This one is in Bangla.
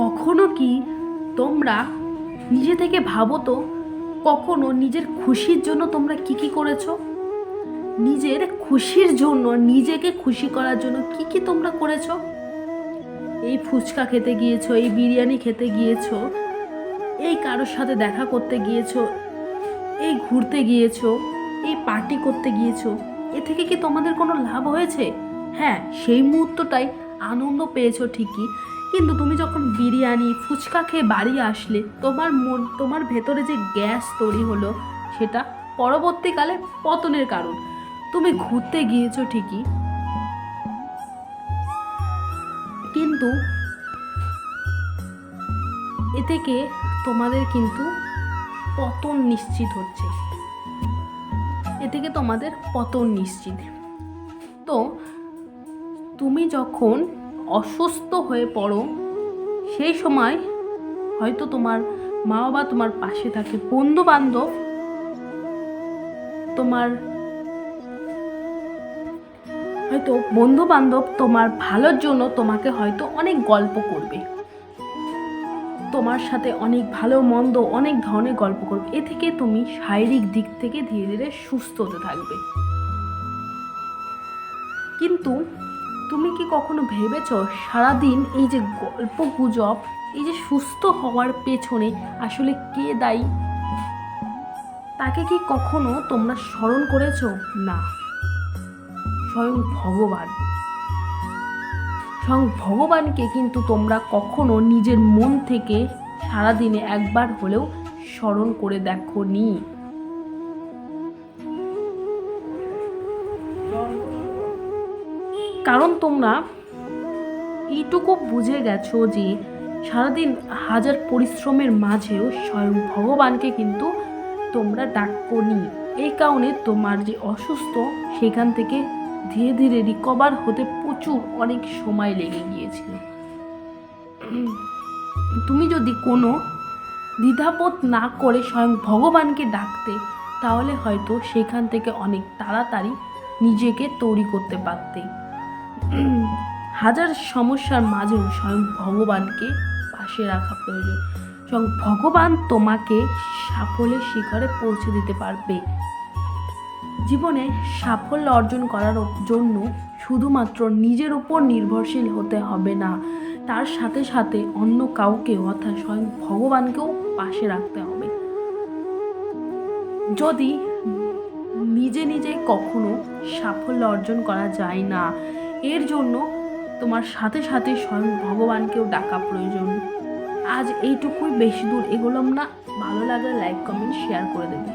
কখনো কি তোমরা নিজে থেকে ভাবো তো, কখনো নিজের খুশির জন্য তোমরা কি কি করেছো? নিজের খুশির জন্য, নিজেকে খুশি করার জন্য কি কি তোমরা করেছো? এই ফুচকা খেতে গিয়েছো, এই বিরিয়ানি খেতে গিয়েছো, এই কারোর সাথে দেখা করতে গিয়েছো, এই ঘুরতে গিয়েছো, এই পার্টি করতে গিয়েছো। এ থেকে কি তোমাদের কোনো লাভ হয়েছে? হ্যাঁ, সেই মুহূর্তটাই আনন্দ পেয়েছো ঠিকই, কিন্তু তুমি যখন বিরিয়ানি ফুচকা খেয়ে বাড়ি আসলে তোমার ভেতরে যে গ্যাস তৈরি হলো, সেটা পরবর্তীকালে পতনের কারণ। তুমি ঘুরতে গিয়েছো ঠিকই, কিন্তু এ থেকে তোমাদের কিন্তু পতন নিশ্চিত হচ্ছে। এ থেকে তোমাদের পতন নিশ্চিত। তো তুমি যখন অসুস্থ হয়ে পড়ো, সেই সময় হয়তো তোমার মা বাবা তোমার পাশে থাকে, বন্ধু বান্ধব তোমার তোমার ভালোর জন্য তোমাকে হয়তো অনেক গল্প করবে, তোমার সাথে অনেক ভালো মন্দ অনেক ধরনের গল্প করবে। এ থেকে তুমি শারীরিক দিক থেকে ধীরে ধীরে সুস্থ হতে থাকবে। কিন্তু তুমি কি কখনো ভেবেছো, সারাদিন এই যে গল্প গুজব, এই যে সুস্থ হওয়ার পেছনে আসলে কে দায়ী? তাকে কি কখনো তোমরা স্মরণ করেছো? না, স্বয়ং ভগবান। স্বয়ং ভগবানকে কিন্তু তোমরা কখনো নিজের মন থেকে সারাদিনে একবার হলেও স্মরণ করে দেখো নি। কারণ তোমরা এইটুকু বুঝে গেছো যে সারাদিন হাজার পরিশ্রমের মাঝেও স্বয়ং ভগবানকে কিন্তু তোমরা ডাকোনি। এই কারণে তোমার যে অসুস্থ, সেখান থেকে ধীরে ধীরে রিকভার হতে প্রচুর অনেক সময় লেগে গিয়েছিল। তুমি যদি কোনো দ্বিধাবোধ না করে স্বয়ং ভগবানকে ডাকতে, তাহলে হয়তো সেখান থেকে অনেক তাড়াতাড়ি নিজেকে তৈরি করতে পারতে। হাজার সমস্যার মাঝেও স্বয়ং ভগবানকে পাশে রাখা প্রয়োজন। স্বয়ং ভগবান তোমাকে সাফল্যের শিখরে পৌঁছে দিতে পারবে। জীবনে সাফল্য অর্জন করার জন্য শুধুমাত্র নিজের উপর নির্ভরশীল হতে হবে না, তার সাথে সাথে অন্য কাউকে অর্থাৎ স্বয়ং ভগবানকেও পাশে রাখতে হবে। যদি নিজে নিজে কখনো সাফল্য অর্জন করা যায় না, এর জন্য তোমার সাথে সাথে স্বয়ং ভগবানকেও ডাকা প্রয়োজন। আজ এইটুকুই, বেশি দূর এগোলাম না। ভালো লাগলে লাইক কমেন্ট শেয়ার করে দেবে।